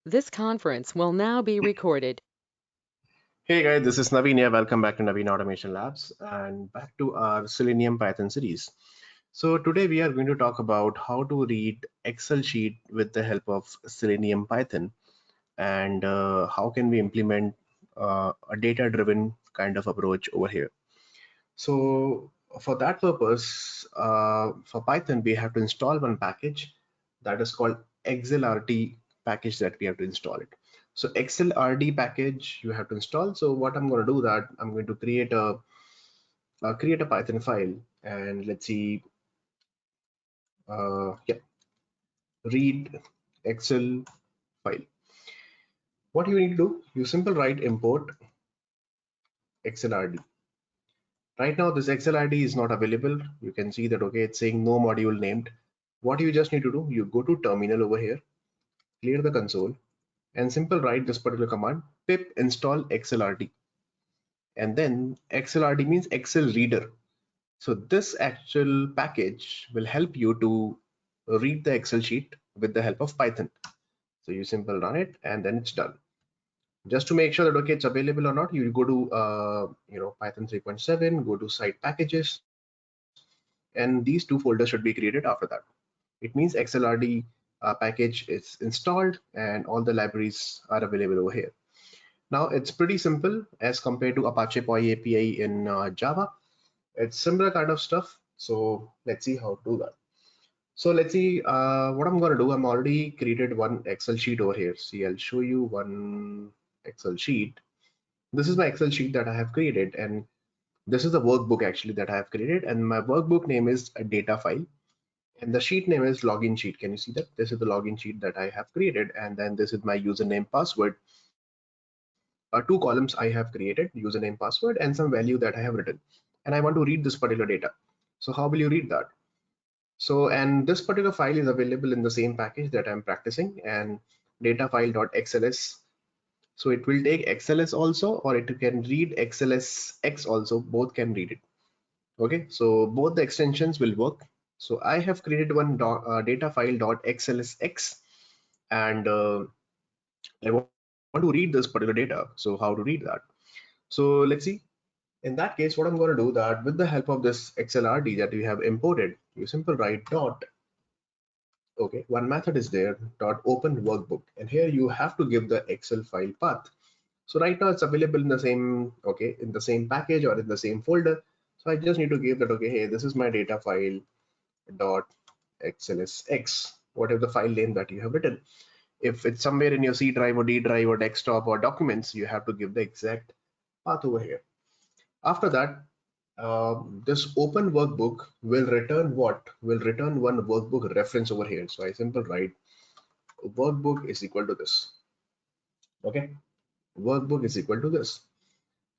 This conference will now be recorded. Hey guys, this is Naveen here. Welcome back to Naveen Automation Labs and back to our Selenium Python series. So today we are going to talk about how to read Excel sheet with the help of Selenium Python and how can we implement a data-driven kind of approach over here. So for that purpose, for Python, we have to install one package that is called xlrd package that we have to install it. So xlrd package you have to install. So what I'm going to do that I'm going to create a Python file and let's see, yeah, read Excel file. What you need to do, you simple write import xlrd. Right now this xlrd is not available. You can see that, okay, it's saying no module named. What you just need to do, you go to terminal over here, clear the console, and simple write this particular command pip install xlrd, and then xlrd means Excel reader. So this actual package will help you to read the Excel sheet with the help of Python. So you simple run it and then it's done. Just to make sure that, okay, it's available or not, you go to Python 3.7, go to site packages, and these two folders should be created after that. It means xlrd package is installed and all the libraries are available over here. Now it's pretty simple as compared to Apache POI API in Java. It's similar kind of stuff. So let's see how to do that. So let's see what I'm going to do. I'm already created one Excel sheet over here. See, I'll show you one Excel sheet. This is my Excel sheet that I have created, and this is the workbook actually that I have created, and my workbook name is a data file, and the sheet name is login sheet. Can you see that? This is the login sheet that I have created, and then this is my username password. Two columns I have created, username password and some value that I have written, and I want to read this particular data. So how will you read that? So, and this particular file is available in the same package that I'm practicing, and data file.xls. So it will take xls also, or it can read xlsx also, both can read it. Okay, so both the extensions will work. So I have created one data file.xlsx, and I want to read this particular data. So how to read that? So let's see. In that case, what I'm going to do that with the help of this xlrd that we have imported, you simple write dot. Okay, one method is there dot open workbook, and here you have to give the Excel file path. So right now it's available in the same, okay, in the same package or in the same folder. So I just need to give that, okay, hey, this is my data file dot xlsx, whatever the file name that you have written. If it's somewhere in your C drive or D drive or desktop or documents, you have to give the exact path over here. After that, this open workbook will return what? Will return one workbook reference over here. So I simple write workbook is equal to this. Okay, workbook is equal to this.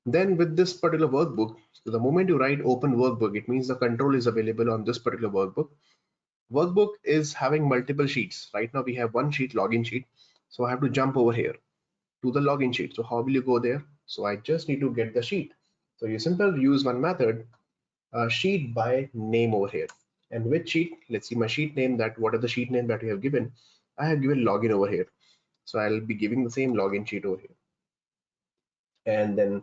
Then with this particular workbook, so the moment you write open workbook, it means the control is available on this particular workbook. Workbook is having multiple sheets. Right now we have one sheet, login sheet. So I have to jump over here to the login sheet. So how will you go there? So I just need to get the sheet. So you simply use one method, sheet by name over here. And which sheet? Let's see my sheet name, that what are the sheet name that we have given? I have given login over here. So I'll be giving the same login sheet over here. And then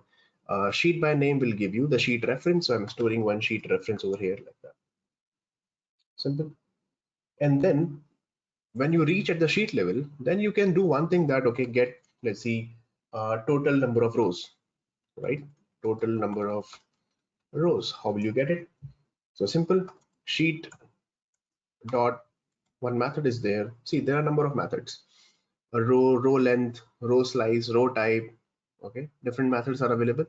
sheet by name will give you the sheet reference. So I'm storing one sheet reference over here like that. Simple. And then when you reach at the sheet level, then you can do one thing that, okay, get, let's see, total number of rows, right? Total number of rows. How will you get it? So simple, sheet dot, one method is there. See, there are a number of methods. A row length, row slice, row type. Okay, different methods are available.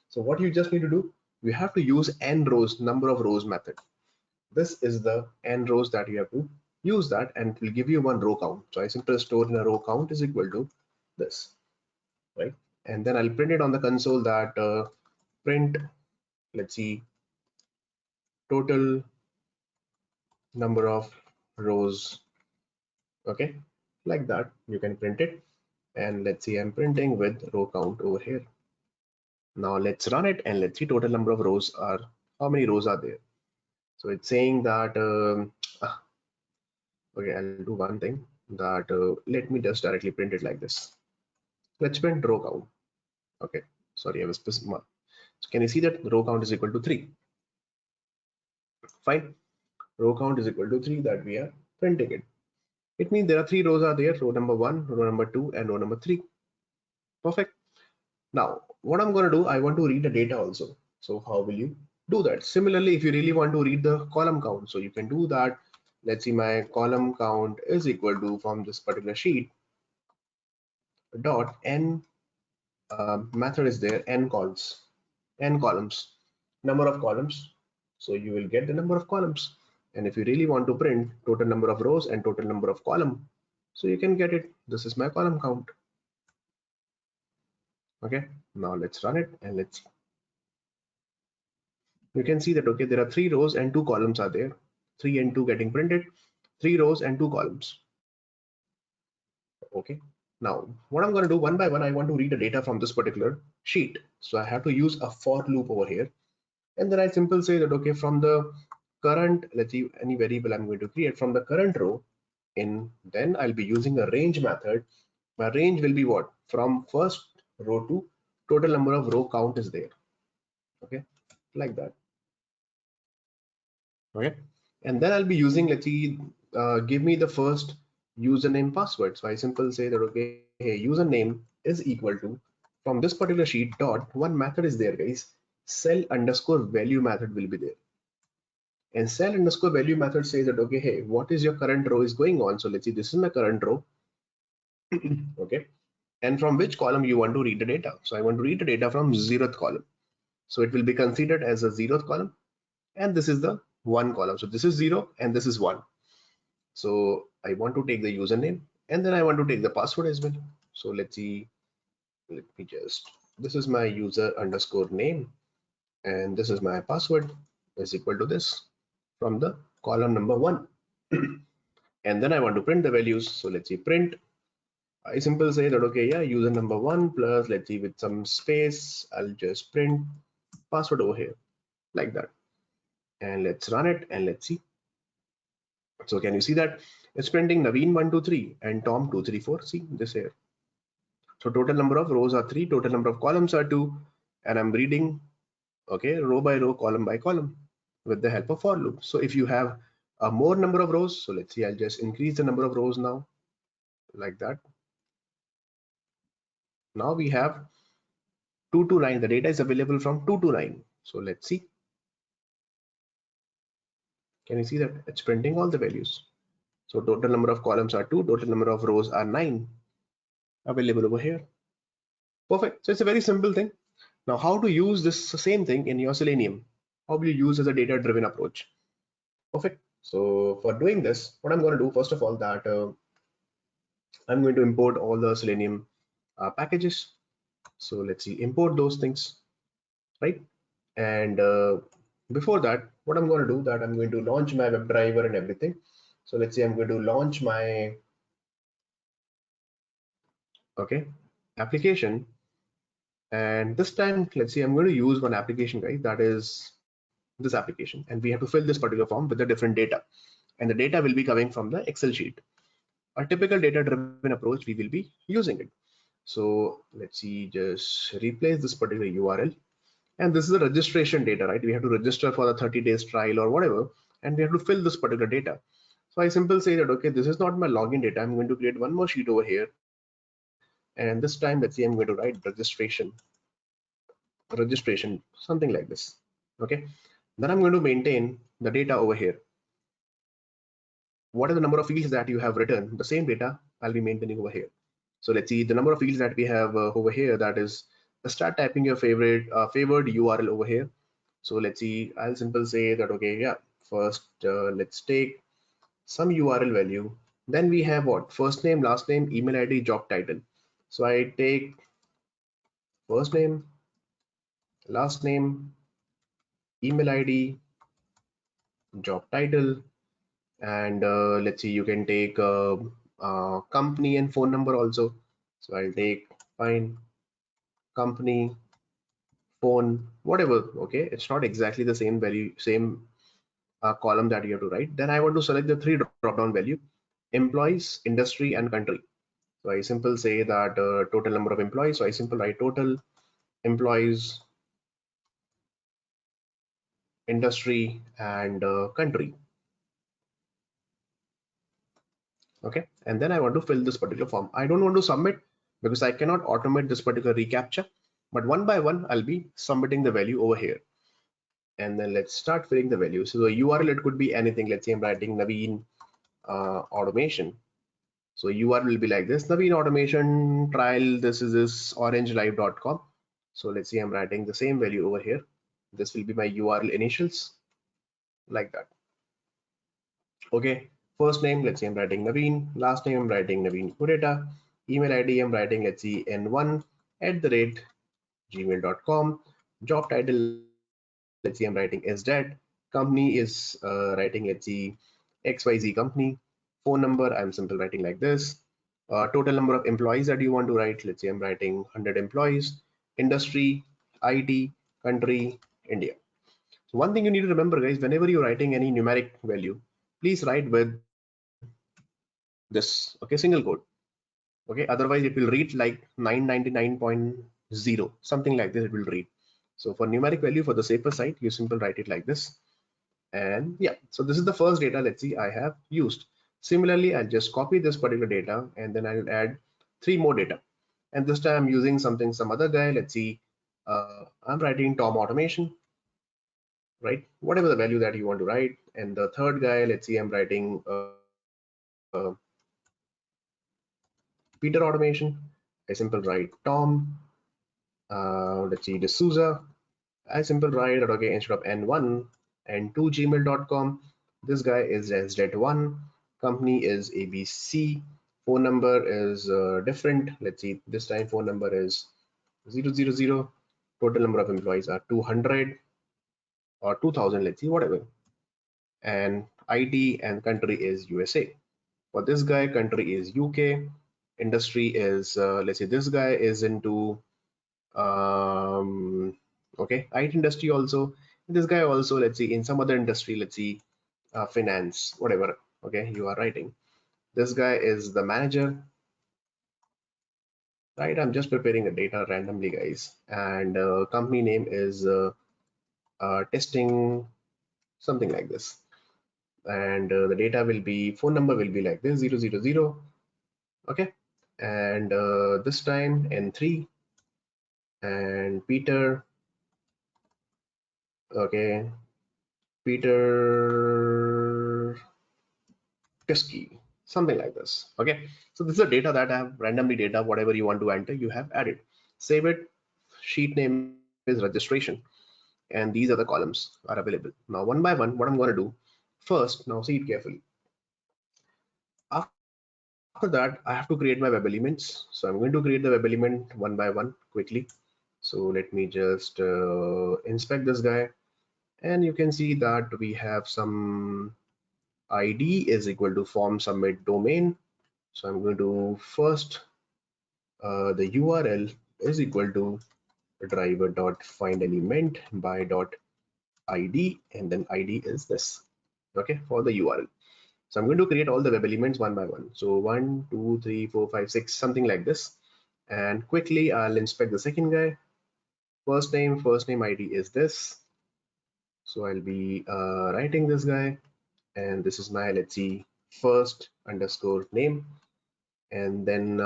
So what you just need to do, you have to use n rows, number of rows method. This is the n rows that you have to use that, and it will give you one row count. So I simply store in a row count is equal to this, right? And then I'll print it on the console that print, let's see, total number of rows. Okay, like that you can print it. And let's see, I'm printing with row count over here. Now let's run it and let's see total number of rows are, how many rows are there. So it's saying that okay, I'll do one thing. that let me just directly print it like this. Let's print row count. Okay, sorry, I was smart. So can you see that row count is equal to 3? Fine. Row count is equal to 3, that we are printing it. It means there are 3 rows are there, row number 1, row number 2, and row number 3. Perfect. Now, what I'm going to do, I want to read the data also. So how will you do that? Similarly, if you really want to read the column count, so you can do that. Let's see, my column count is equal to, from this particular sheet, dot n method is there, n columns, number of columns. So you will get the number of columns. And if you really want to print total number of rows and total number of column, so you can get it. This is my column count. Okay, now let's run it and let's see. You can see that, okay, there are 3 rows and 2 columns are there. 3 and 2 getting printed, 3 rows and 2 columns. Okay, now what I'm going to do one by one, I want to read the data from this particular sheet. So I have to use a for loop over here. And then I simply say that, okay, from the current, let's see, any variable I'm going to create from the current row in, then I'll be using a range method. My range will be what? From first row to total number of row count is there. Okay, like that. Okay, and then I'll be using, let's see, give me the first username password. So I simply say that, okay, hey, username is equal to, from this particular sheet dot, one method is there, guys, cell underscore value method will be there. And cell underscore value method says that, okay, hey, what is your current row is going on? So let's see, this is my current row. Okay, and from which column you want to read the data? So I want to read the data from 0th column. So it will be considered as a 0th column, and this is the 1 column. So this is 0 and this is 1. So I want to take the username and then I want to take the password as well. So let's see, let me just, this is my user underscore name and this is my password is equal to this from the column number 1. And then I want to print the values. So let's see, print. I simply say that, okay, yeah, user number 1 plus, let's see, with some space, I'll just print password over here like that. And let's run it and let's see. So can you see that it's printing Naveen 123 and Tom 234? See this here. So total number of rows are 3, total number of columns are 2, and I'm reading, okay, row by row, column by column with the help of for loop. So if you have a more number of rows, so let's see, I'll just increase the number of rows now like that. Now we have 2 to 9. The data is available from 2 to 9. So let's see. Can you see that it's printing all the values? So total number of columns are 2, total number of rows are 9 available over here. Perfect. So it's a very simple thing. Now, how to use this same thing in your Selenium? How will you use as a data-driven approach? Perfect. So for doing this, what I'm going to do, first of all, that I'm going to import all the Selenium packages. So let's see, import those things, right? And before that, what I'm going to do, that I'm going to launch my WebDriver and everything. So let's say I'm going to launch my application, and this time, let's see, I'm going to use one application, guys, that is this application, and we have to fill this particular form with the different data, and the data will be coming from the Excel sheet. A typical data driven approach, we will be using it. So let's see, just replace this particular URL, and this is a registration data, right? We have to register for the 30 days trial or whatever, and we have to fill this particular data. So I simply say that, okay, this is not my login data. I'm going to create one more sheet over here, and this time, let's see, I'm going to write registration, something like this. Okay, then I'm going to maintain the data over here. What are the number of fields that you have written? The same data I'll be maintaining over here. So let's see the number of fields that we have over here. That is, start typing your favored URL over here. So let's see, I'll simply say that, okay, yeah, first let's take some URL value. Then we have what? First name, last name, email ID, job title. So I take first name, last name, email ID, job title, and let's see, you can take company and phone number also. So I'll take fine company, phone, whatever. Okay, it's not exactly the same value, same column that you have to write. Then I want to select the 3 drop down value. employees, industry, and country. So I simple say that total number of employees. So I simple write total employees, industry, and country. Okay, and then I want to fill this particular form. I don't want to submit because I cannot automate this particular reCAPTCHA, but one by one I'll be submitting the value over here. And then let's start filling the value. So the URL, it could be anything. Let's say I'm writing Naveen automation. So URL will be like this: Naveen automation trial. This is this orangelive.com. So let's say I'm writing the same value over here. This will be my URL initials, like that. Okay, first name, let's say I'm writing Naveen. Last name, I'm writing Naveen Kureta. Email ID, I'm writing, let's see, n1@gmail.com. Job title, let's see, I'm writing SDAT. Company is writing, let's see, XYZ company. Phone number, I'm simple writing like this. Total number of employees that you want to write, let's say I'm writing 100 employees. Industry, IT, country, India. So one thing you need to remember, guys, whenever you're writing any numeric value, please write with this, okay, single quote. Okay, otherwise it will read like 999.0, something like this it will read. So for numeric value, for the safer side, you simple write it like this. And yeah, so this is the first data, let's see, I have used. Similarly, I'll just copy this particular data and then I'll add three more data. And this time I'm using some other guy. Let's see, I'm writing Tom automation, right? Whatever the value that you want to write. And the third guy, let's see, I'm writing Peter automation. I simple write Tom. Let's see, D'Souza. I simple write that, okay, instead of n1 and 2 gmail.com, this guy is sdet1. Company is ABC. Phone number is different. Let's see, this time phone number is 000. Total number of employees are 200 or 2000, let's see, whatever. And ID and country is USA. For this guy, country is UK. Industry is, let's say this guy is into, okay, IT industry also. This guy also, let's see, in some other industry, let's see, finance, whatever, okay, you are writing. This guy is the manager, right? I'm just preparing the data randomly, guys. And company name is testing, something like this. And the data will be, phone number will be like this, 000. Okay, and this time n3 and Peter, okay, Peter Pesky, something like this. Okay, so this is the data that I have randomly data, whatever you want to enter, you have added. Save it. Sheet name is registration, and these are the columns are available. Now, one by one, what I'm going to do first, now see it carefully. After that, I have to create my web elements. So I'm going to create the web element one by one quickly. So let me just inspect this guy, and you can see that we have some ID is equal to form submit domain. So I'm going to first the URL is equal to driver dot find element by dot ID, and then ID is this, okay, for the URL. So I'm going to create all the web elements one by one. So 1, 2, 3, 4, 5, 6, something like this. And quickly I'll inspect the second guy. First name ID is this. So I'll be writing this guy, and this is my, let's see, first underscore name. And then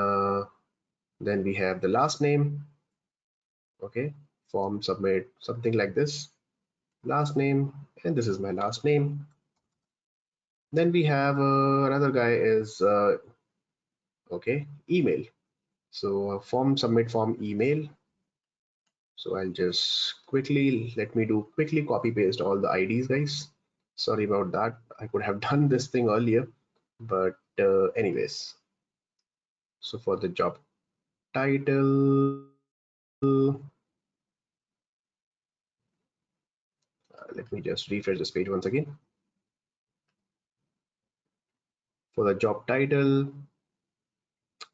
we have the last name, okay, form submit, something like this, last name, and this is my last name. Then we have another guy is okay, email. So form submit form email. So I'll just quickly, let me do quickly copy paste all the IDs, guys. Sorry about that, I could have done this thing earlier, but anyways. So for the job title, let me just refresh this page once again. For the job title,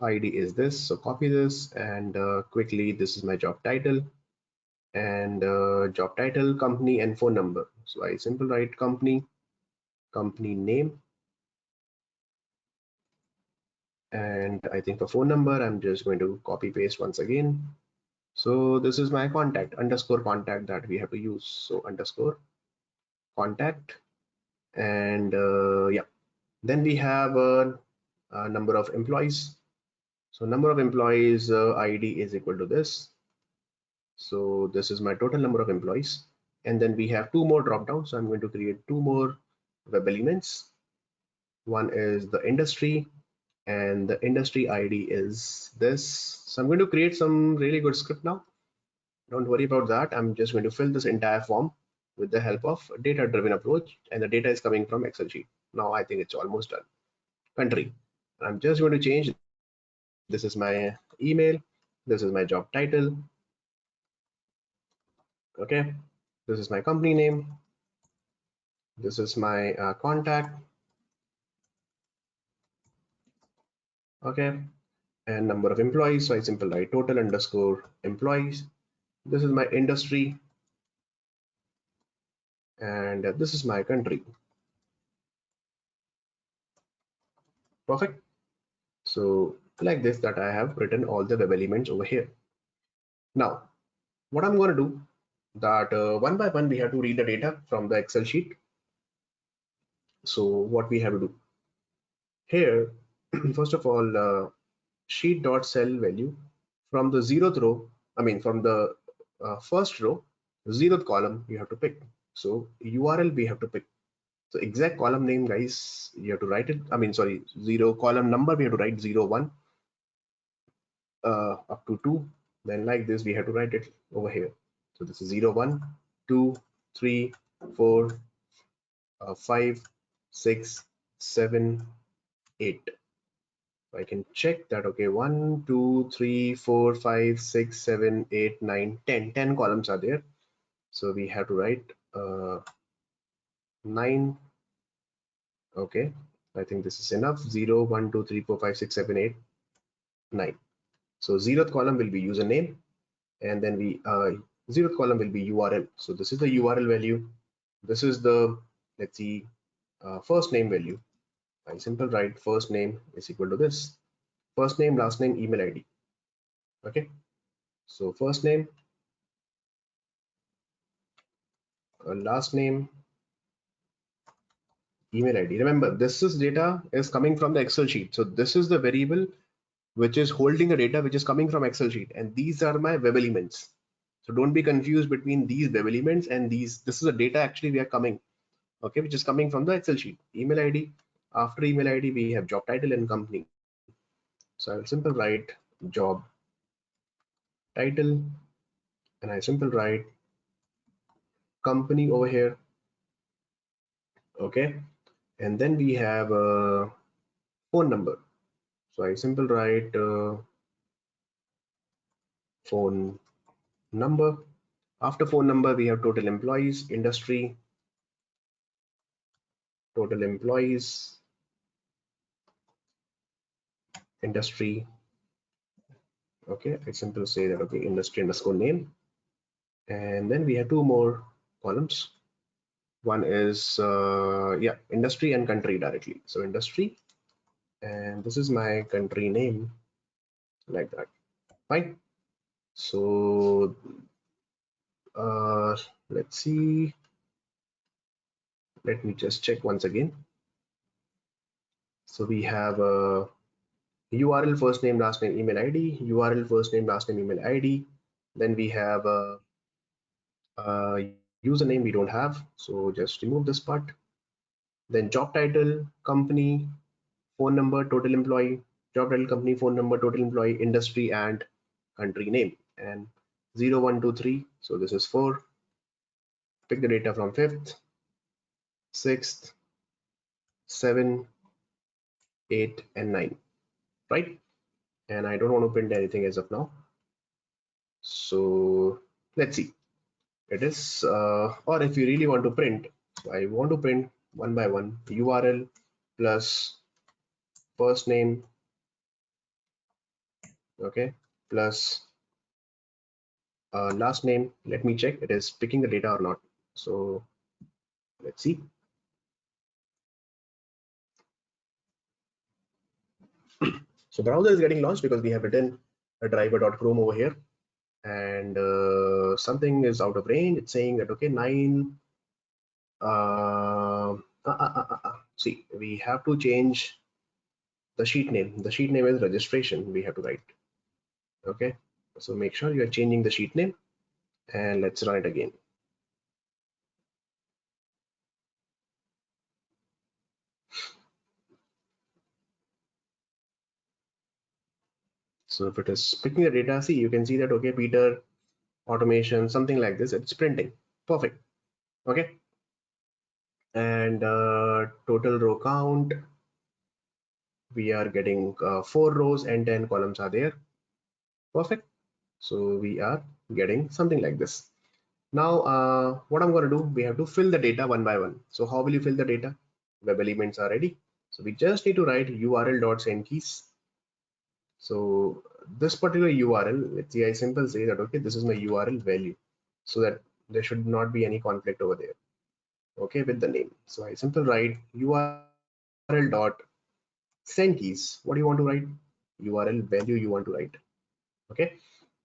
ID is this, so copy this, and quickly, this is my job title, and job title, company, and phone number. So I simple write company, company name, And I think for phone number, I'm just going to copy paste once again. So this is my contact, underscore contact that we have to use. So underscore contact, and yeah, then we have a number of employees. So number of employees ID is equal to this. So this is my total number of employees. And then we have two more drop downs. So I'm going to create two more web elements. One is the industry, and the industry ID is this. So I'm going to create some really good script now. Don't worry about that. I'm just going to fill this entire form with the help of data driven approach, and the data is coming from Excel sheet. Now I think it's almost done. Country. I'm just going to change. This is my email. This is my job title. Okay. This is my company name. This is my contact. Okay. And number of employees. So I simply write total underscore employees. This is my industry, and this is my country. Perfect. So like this, that I have written all the web elements over here. Now, what I'm going to do that one by one, we have to read the data from the Excel sheet. So what we have to do here, first of all, sheet dot cell value from the zeroth row, I mean from the first row, zeroth column you have to pick. So URL we have to pick. So exact column name, guys, you have to write it. I mean, sorry, zero column number we have to write 01 up to 2. Then like this we have to write it over here. So this is 01, 2, 3, 4, 5, 6, 7, 8. I can check that. Okay, 1, 2, 3, 4, 5, 6, 7, 8, 9, 10. 10 columns are there. So we have to write 9. Okay, I think this is enough. 0, 1, 2, 3, 4, 5, 6, 7, 8, 9. So 0th column will be username, and then we 0th column will be URL. So this is the URL value. This is the, let's see, first name value. I simple write first name is equal to this. First name, last name, email ID. Okay, so first name, last name, email ID. Remember, this is data is coming from the Excel sheet. So this is the variable which is holding the data which is coming from Excel sheet, and these are my web elements. So don't be confused between these web elements and these. This is the data actually we are coming, okay, which is coming from the Excel sheet. Email ID. After email ID, we have job title and company. So I will simple write job title, and I simple write company over here. Okay, and then we have a phone number. So I simple write phone number. After phone number, we have total employees, industry, total employees, industry. Okay, I simply say that, okay, industry underscore name. And then we have two more columns. One is, yeah, industry and country directly. So industry, and this is my country name, like that. Fine. So uh, let's see. Let me just check once again. So we have a URL, first name, last name, email ID, URL, first name, last name, email ID. Then we have a username we don't have. So just remove this part. Then job title, company, phone number, total employee, job title, company, phone number, total employee, industry, and country name. And 0, 1, 2, 3. So this is 4. Pick the data from 5th, 6th, 7, 8, and 9. Right? And I don't want to print anything as of now. So let's see. It is, or if you really want to print, so I want to print one by one URL plus first name, okay, plus last name. Let me check it is picking the data or not. So let's see. So browser is getting launched because we have written a driver.chrome over here, and something is out of range. It's saying that okay, 9. See, we have to change the sheet name. The sheet name is registration. We have to write. Okay, so make sure you are changing the sheet name, and let's run it again. So if it is picking the data, see, you can see that okay, Peter automation, something like this. It's printing. Perfect. Okay, and total row count, we are getting 4 rows and 10 columns are there. Perfect. So we are getting something like this. Now what I'm going to do, we have to fill the data one by one. So how will you fill the data? Web elements are ready, so we just need to write url.send keys. So this particular url, let's see, I simple say that okay, this is my url value, so that there should not be any conflict over there, okay, with the name. So I simple write url dot send keys. What do you want to write? URL value you want to write. Okay,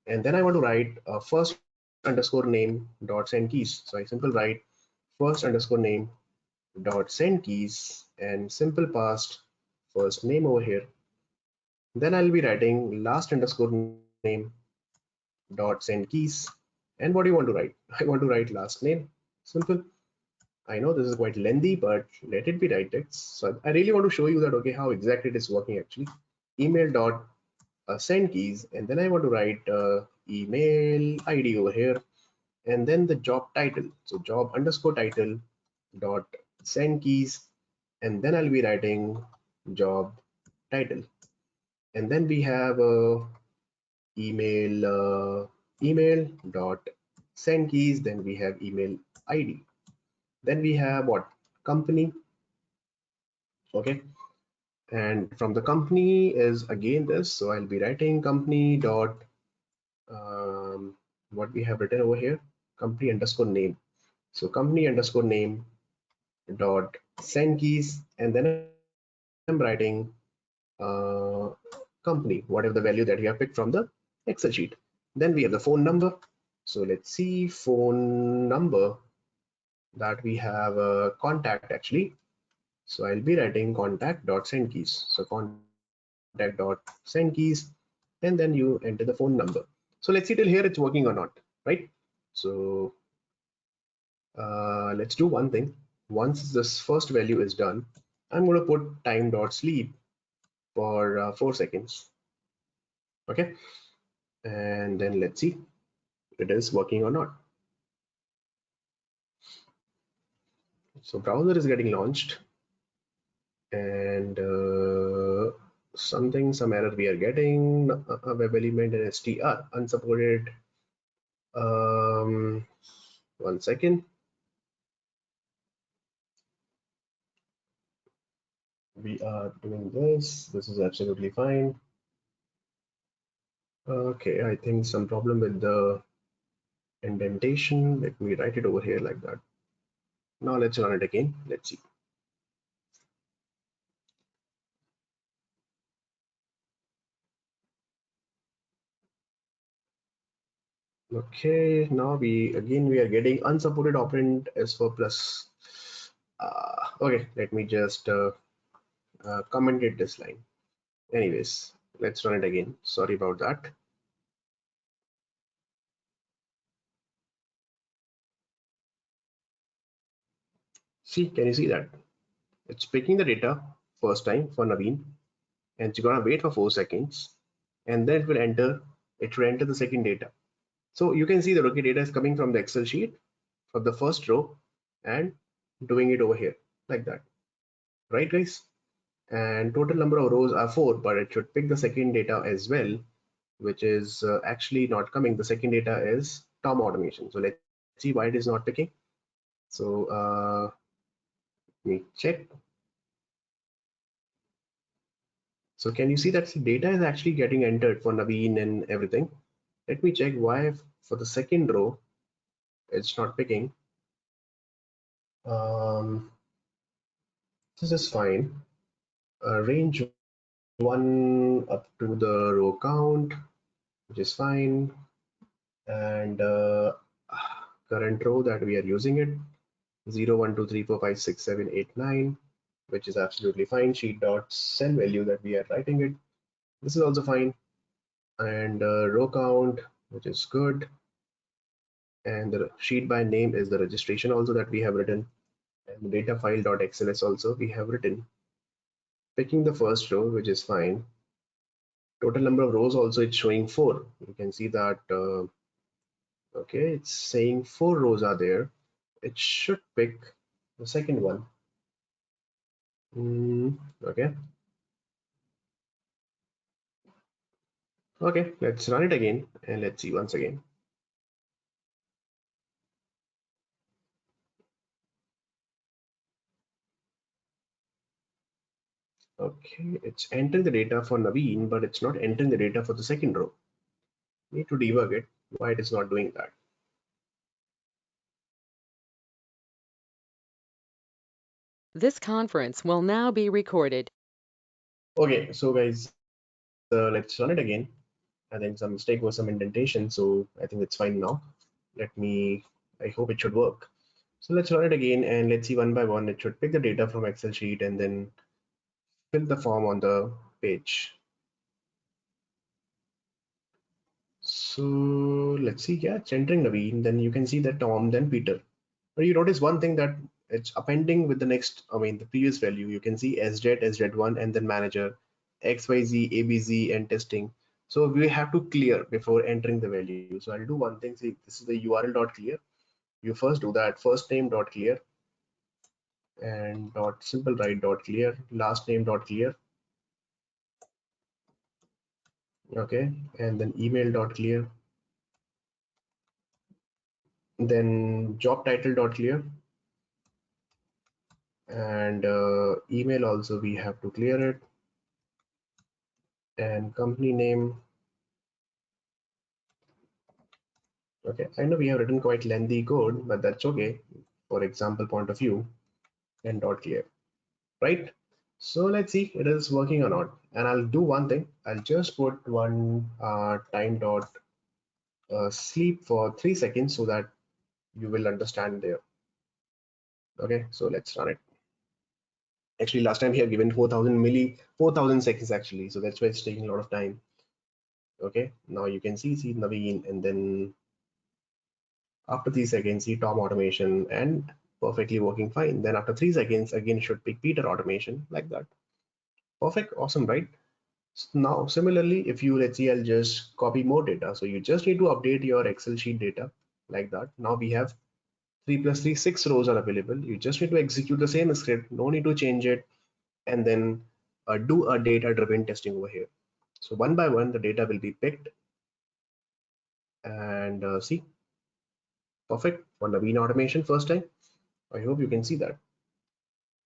and then I want to write first underscore name dot send keys. So I simple write first underscore name dot send keys and simple past first name over here. Then I'll be writing last underscore name dot send keys. And what do you want to write? I want to write last name. Simple. I know this is quite lengthy, but let it be right text. So I really want to show you that okay, how exactly it is working actually. Email dot send keys, and then I want to write email ID over here, and then the job title. So job underscore title dot send keys, and then I'll be writing job title, and then we have email dot send keys. Then we have email ID. Then we have what, company. Okay, and from the company is again this. So I'll be writing company dot what we have written over here, company underscore name. So company underscore name dot send keys, and then I'm writing company, whatever the value that you have picked from the Excel sheet. Then we have the phone number. So let's see, phone number that we have contact actually. So I'll be writing contact dot send keys. So contact dot send keys, and then you enter the phone number. So let's see till here it's working or not, right? So let's do one thing. Once this first value is done, I'm going to put time dot sleep for 4 seconds. Okay, and then let's see if it is working or not. So browser is getting launched, and some error we are getting, web element and str unsupported. um, 1 second. We are doing this is absolutely fine. Okay, I think some problem with the indentation. Let me write it over here like that. Now let's run it again. Let's see. Okay, now we are getting unsupported operand as for plus. Okay, let me just comment it this line. Anyways, let's run it again. Sorry about that. See, can you see that? It's picking the data first time for Naveen, and it's gonna wait for 4 seconds, and then it will enter the second data. So you can see the okay, data is coming from the Excel sheet for the first row and doing it over here like that, right guys? And total number of rows are 4, but it should pick the second data as well, which is actually not coming. The second data is Tom automation. So let's see why it is not picking. So let me check. So can you see that the data is actually getting entered for Naveen and everything? Let me check why for the second row it's not picking. This is fine. Range one up to the row count, which is fine. And current row that we are using it 0, 1, 2, 3, 4, 5, 6, 7, 8, 9, which is absolutely fine. Sheet dot cell value that we are writing it, this is also fine. And row count, which is good. And the sheet by name is the registration also that we have written. And the data file dot xls also we have written. Picking the first row, which is fine. Total number of rows also it's showing 4. You can see that okay, it's saying 4 rows are there. It should pick the second one. Okay. Okay, let's run it again and let's see once again. Okay, it's entering the data for Naveen, but it's not entering the data for the second row. Need to debug it, why it is not doing that. This conference will now be recorded. Okay, so guys, let's run it again. I think some mistake was some indentation, so I think it's fine now. I hope it should work. So let's run it again and let's see one by one. It should pick the data from Excel sheet and then fill the form on the page. So let's see, yeah, it's entering Naveen. Then you can see that Tom, then Peter. But you notice one thing that it's appending with the next, I mean, the previous value. You can see SZ, SZ1, and then manager, XYZ, ABZ, and testing. So we have to clear before entering the value. So I'll do one thing. See, this is the URL dot clear. You first do that first name dot clear and dot simple write dot clear, last name dot clear. Okay, and then email dot clear, then job title dot clear, and email also we have to clear it, and company name. Okay, I know we have written quite lengthy code, but that's okay for example point of view, and dot clear, right? So let's see it is working or not. And I'll do one thing. I'll just put one time dot sleep for 3 seconds so that you will understand there. Okay, so let's run it. Actually, last time we have given 4,000 seconds actually, so that's why it's taking a lot of time. Okay, now you can see Naveen, and then after 3 seconds, see Tom automation and perfectly working fine. Then after 3 seconds, again it should pick Peter automation like that. Perfect, awesome, right? Now, similarly, if you let's see, I'll just copy more data. So you just need to update your Excel sheet data like that. Now we have 3 plus 3, 6 rows are available. You just need to execute the same script, no need to change it, and then do a data driven testing over here. So one by one, the data will be picked and see, perfect for Naveen automation first time. I hope you can see that,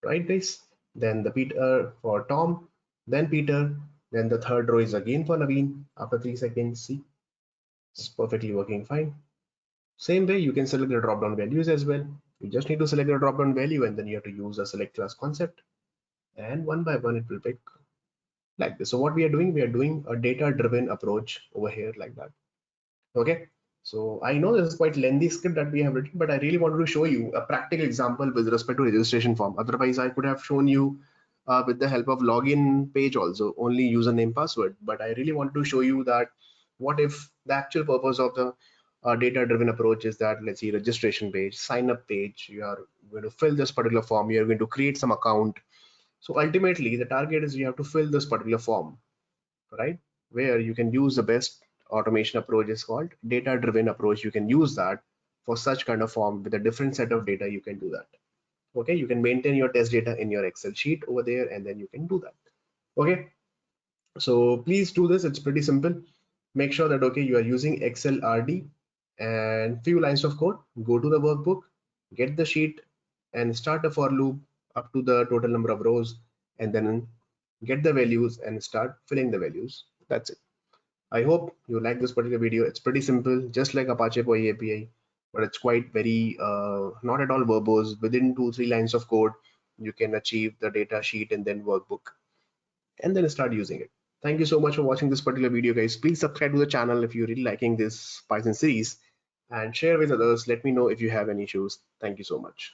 right guys? Then the Peter for Tom, then Peter, then the third row is again for Naveen after 3 seconds. See, it's perfectly working fine. Same way, you can select the drop down values as well. You just need to select the drop down value and then you have to use the select class concept. And one by one, it will pick like this. So what we are doing a data driven approach over here like that. Okay. So I know this is quite lengthy script that we have written, but I really wanted to show you a practical example with respect to registration form. Otherwise, I could have shown you with the help of login page also, only username password. But I really wanted to show you that what if the actual purpose of the data driven approach is that, let's see, registration page, sign up page, you are going to fill this particular form, you're going to create some account. So ultimately, the target is you have to fill this particular form, right? Where you can use the best automation approach is called data driven approach. You can use that for such kind of form with a different set of data. You can do that. Okay, you can maintain your test data in your Excel sheet over there, and then you can do that. Okay, so please do this. It's pretty simple. Make sure that okay, you are using xlrd and few lines of code. Go to the workbook, get the sheet, and start a for loop up to the total number of rows, and then get the values and start filling the values. That's it. I hope you like this particular video. It's pretty simple, just like Apache POI API, but it's quite very not at all verbose. Within 2-3 lines of code, you can achieve the data sheet and then workbook. and then start using it. Thank you so much for watching this particular video, guys. Please subscribe to the channel if you're really liking this Python series, and share with others. Let me know if you have any issues. Thank you so much.